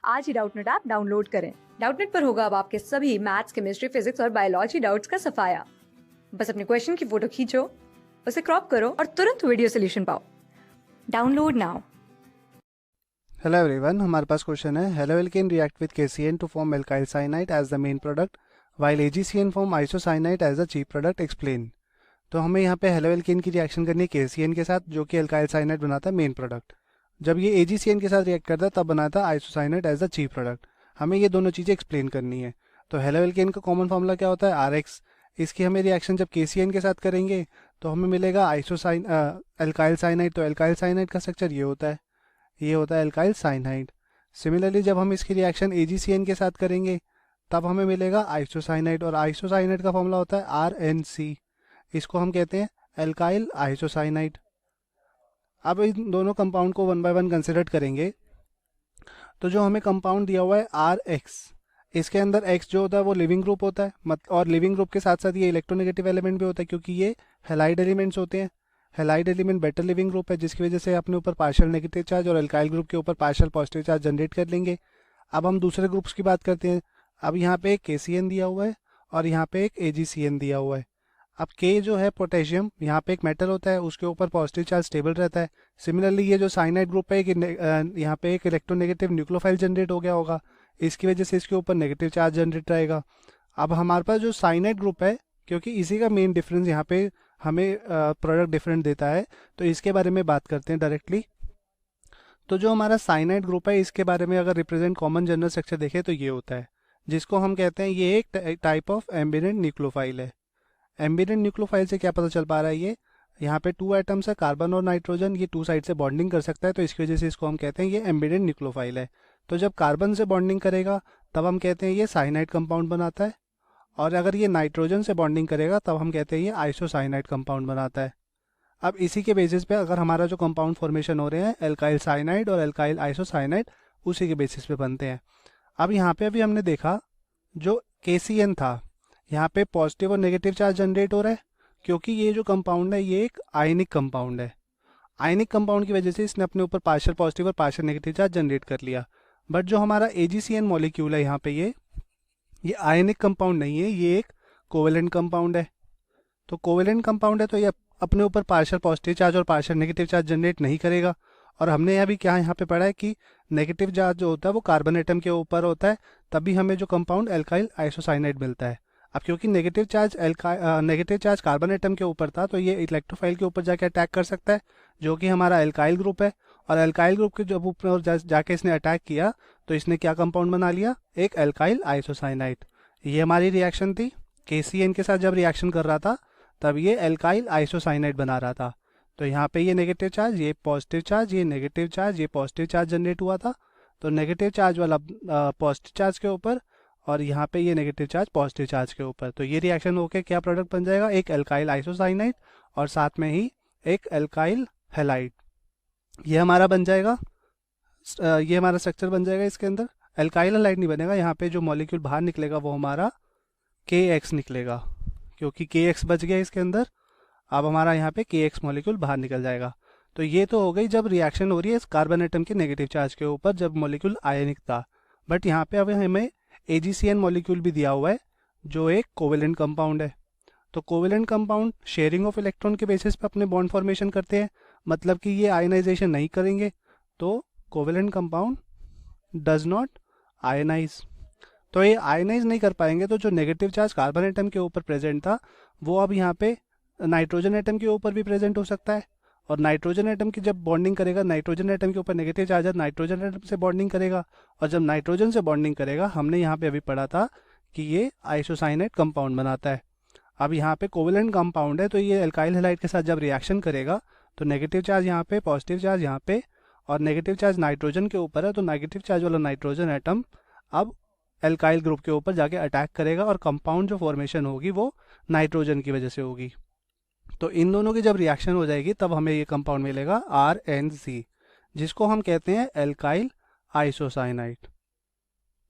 आज ही Doubtnut app download करें। Doubtnut पर होगा अब आपके सभी मैथ्स, केमिस्ट्री, फिजिक्स और बायोलॉजी डाउट्स का सफाया। बस अपने क्वेश्चन की फोटो खींचो, उसे क्रॉप करो और तुरंत वीडियो सोल्यूशन पाओ। Download now. हेलो एवरीवन, हमारे पास क्वेश्चन है haloalkane react with KCN to form alkyl cyanide as the main product while AgCN form isocyanide as the chief product explain. तो हमें यहाँ पे हेलो एल्केन की reaction करनी है KCN के साथ, जो कि एल्काइल साइनाइड बनाता है मेन प्रोडक्ट। जब ये AgCN के साथ रिएक्ट करता है तब बनाता है isocyanide as the chief product. हमें ये दोनों चीज़ें एक्सप्लेन करनी है। तो हेलो एल्केन का कॉमन फॉर्मूला क्या होता है? RX। इसकी हमें रिएक्शन जब KCN के साथ करेंगे तो हमें मिलेगा एल्काइल साइनाइड। तो एल्काइल साइनाइड का स्ट्रक्चर ये होता है एल्काइल साइनाइड। सिमिलरली जब हम इसकी रिएक्शन AgCN के साथ करेंगे तब हमें मिलेगा आइसोसाइनाइड, और आइसोसाइनाइड का फॉर्मूला होता है RNC। इसको हम कहते हैं एल्काइल आइसोसाइनाइड। अब इन दोनों कंपाउंड को वन बाय वन कंसिडर करेंगे। तो जो हमें कंपाउंड दिया हुआ है RX, इसके अंदर X जो होता है वो लिविंग ग्रुप होता है, और लिविंग ग्रुप के साथ साथ ये इलेक्ट्रोनेगेटिव एलिमेंट भी होता है, क्योंकि ये हैलाइड एलिमेंट्स होते हैं। Halide element better leaving group है, जिसकी वजह से अपने ऊपर पार्शियल नेगेटिव चार्ज और एल्काइल ग्रुप के ऊपर पार्शियल पॉजिटिव चार्ज जनरेट कर लेंगे। अब हम दूसरे ग्रुप्स की बात करते हैं। अब यहाँ पे एक KCN दिया हुआ है और यहाँ पे एक AgCN दिया हुआ है। अब K जो है पोटेशियम, यहाँ पे एक मेटल होता है, उसके ऊपर पॉजिटिव चार्ज स्टेबल रहता है। सिमिलरली ये जो साइनाइड ग्रुप है, यहाँ पे एक इलेक्ट्रोनेगेटिव न्यूक्लियोफाइल जनरेट हो गया होगा, इसकी वजह से इसके ऊपर नेगेटिव चार्ज जनरेट रहेगा। अब हमारे पास जो साइनाइड ग्रुप है, क्योंकि इसी का मेन डिफरेंस यहाँ पे हमें प्रोडक्ट डिफरेंट देता है, तो इसके बारे में बात करते हैं डायरेक्टली। तो जो हमारा साइनाइड ग्रुप है, इसके बारे में अगर रिप्रेजेंट कॉमन जनरल स्ट्रक्चर देखें तो ये होता है, जिसको हम कहते हैं ये एक टाइप ऑफ एम्बिडेंट न्यूक्लियोफाइल है। एम्बिडेंट न्यूक्लियोफाइल से क्या पता चल पा रहा है? ये यहाँ पे 2 एटम्स है, कार्बन और नाइट्रोजन, ये 2 साइड से बॉन्डिंग कर सकता है, तो इसकी वजह से इसको हम कहते हैं ये एम्बिडेंट न्यूक्लियोफाइल है। तो जब कार्बन से बॉन्डिंग करेगा तब हम कहते हैं ये साइनाइड कंपाउंड बनाता है, और अगर ये नाइट्रोजन से बॉन्डिंग करेगा तब हम कहते हैं ये आइसोसाइनाइड कंपाउंड बनाता है। अब इसी के बेसिस पे अगर हमारा जो कंपाउंड फॉर्मेशन हो रहे हैं एल्काइल साइनाइड और एल्काइल आइसोसाइनाइड, उसी के बेसिस पे बनते हैं। अब यहाँ पे अभी हमने देखा जो KCN था, यहाँ पे पॉजिटिव और नेगेटिव चार्ज जनरेट हो रहा है, क्योंकि ये जो कंपाउंड है ये एक आयनिक कंपाउंड है। आयनिक कंपाउंड की वजह से इसने अपने ऊपर पार्शियल पॉजिटिव और पार्शियल नेगेटिव चार्ज जनरेट कर लिया। बट जो हमारा AgCN मॉलिक्यूल है यहाँ पे, ये आयनिक कंपाउंड नहीं है, ये एक कोवेलेंट कंपाउंड है। तो कोवेलेंट कंपाउंड है तो ये अपने ऊपर पार्शियल पॉजिटिव चार्ज और पार्शियल नेगेटिव चार्ज जनरेट नहीं करेगा। और हमने अभी क्या यहाँ पे पढ़ा है कि नेगेटिव चार्ज जो होता है वो कार्बन एटम के ऊपर होता है, तभी हमें जो कंपाउंड एल्काइल आइसोसाइनाइड मिलता है। अब क्योंकि नेगेटिव चार्ज कार्बन एटम के ऊपर था, तो ये इलेक्ट्रोफाइल के ऊपर जाके अटैक कर सकता है, जो कि हमारा एल्काइल ग्रुप है। और एल्काइल ग्रुप के जब ऊपर जाके इसने अटैक किया तो इसने क्या कंपाउंड बना लिया? एक एल्काइल आइसोसाइनाइड। ये हमारी रिएक्शन थी। KCN के साथ जब रिएक्शन कर रहा था तब ये एल्काइल आइसोसाइनाइड बना रहा था। तो यहाँ पे ये नेगेटिव चार्ज, ये पॉजिटिव चार्ज, ये नेगेटिव चार्ज, ये पॉजिटिव चार्ज जनरेट हुआ था। तो नेगेटिव चार्ज वाला पॉजिटिव चार्ज के ऊपर, और यहाँ पे ये नेगेटिव चार्ज पॉजिटिव चार्ज के ऊपर। तो ये रिएक्शन होके क्या प्रोडक्ट बन जाएगा? एक एल्काइल आइसोसाइनाइड और साथ में ही एक एल्काइल हैलाइड। ये हमारा बन जाएगा, ये हमारा स्ट्रक्चर बन जाएगा। इसके अंदर एल्काइल हैलाइड नहीं बनेगा, यहाँ पे जो मॉलिक्यूल बाहर निकलेगा वो हमारा KX निकलेगा, क्योंकि KX बच गया इसके अंदर। अब हमारा यहाँ पे KX मॉलिक्यूल बाहर निकल जाएगा। तो ये तो हो गई जब रिएक्शन हो रही है इस कार्बन एटम के नेगेटिव चार्ज के ऊपर, जब मॉलिक्यूल आयनिक था। बट यहाँ पे अब हमें AgCN मॉलिक्यूल भी दिया हुआ है, जो एक कोवेलेंट कंपाउंड है। तो covalent compound sharing of electron के बेसिस पे अपने बॉन्ड फॉर्मेशन करते हैं, मतलब कि ये आयनाइजेशन नहीं करेंगे। तो covalent compound does not ionise. तो ये आयनाइज नहीं कर पाएंगे, तो जो नेगेटिव चार्ज कार्बन एटम के ऊपर प्रेजेंट था वो अब यहाँ पे नाइट्रोजन एटम के ऊपर भी प्रेजेंट हो सकता है। और नाइट्रोजन एटम की जब बॉन्डिंग करेगा, नाइट्रोजन एटम के ऊपर नेगेटिव चार्ज है, नाइट्रोजन एटम से बॉन्डिंग करेगा, और जब नाइट्रोजन से बॉन्डिंग करेगा, हमने यहाँ पे अभी पढ़ा था कि ये आइसोसाइनाइड कंपाउंड बनाता है। अब यहाँ पे कोवेलेंट कंपाउंड है, तो ये एल्काइल हैलाइड के साथ जब रिएक्शन करेगा तो नेगेटिव चार्ज यहाँ पे, पॉजिटिव चार्ज यहाँ पे, और नेगेटिव चार्ज नाइट्रोजन के ऊपर है, तो नेगेटिव चार्ज वाला नाइट्रोजन एटम अब एल्काइल ग्रुप के ऊपर जाके अटैक करेगा, और कंपाउंड जो फॉर्मेशन होगी वो नाइट्रोजन की वजह से होगी। तो इन दोनों की जब रिएक्शन हो जाएगी तब हमें ये कंपाउंड मिलेगा RNC, जिसको हम कहते हैं एल्काइल आइसोसाइनाइड।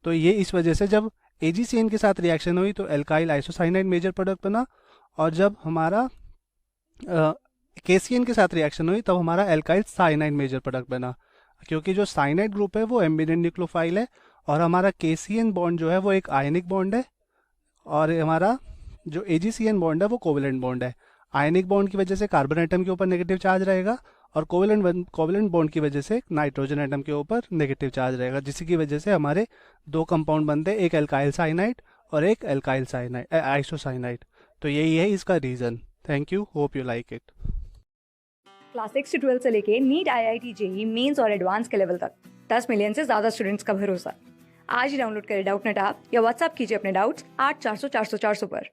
तो ये इस वजह से जब AgCN के साथ रिएक्शन हुई तो एल्काइल आइसोसाइनाइड मेजर प्रोडक्ट बना, और जब हमारा KCN के साथ रिएक्शन हुई तब हमारा एल्काइल साइनाइड मेजर प्रोडक्ट बना। क्योंकि जो साइनाइड ग्रुप है वो एम्बिडेंट न्यूक्लियोफाइल है और हमारा KCN बॉन्ड जो है वो एक आयनिक बॉन्ड है और हमारा जो AgCN बॉन्ड है वो कोवेलेंट बॉन्ड है। आयनिक बॉन्ड की वजह से कार्बन एटम के ऊपर नेगेटिव चार्ज रहेगा और कोवेलेंट बॉन्ड की वजह से नाइट्रोजन एटम के ऊपर नेगेटिव चार्ज रहेगा, जिसकी की वजह से हमारे दो कंपाउंड बनते हैं, एक एल्काइल साइनाइड और एक एल्काइल साइनाइड आइसोसाइनाइड। तो यही है इसका reason. Thank you, hope you like it. Class 6 से 12 से लेके नीट, IIT, JEE मेंस और एडवांस के लेवल तक 10 मिलियन से ज्यादा स्टूडेंट्स का भरोसा। आज ही डाउनलोड करें डाउटनेट ऐप या व्हाट्सएप कीजिए अपने डाउट्स 8400 400 400 पर।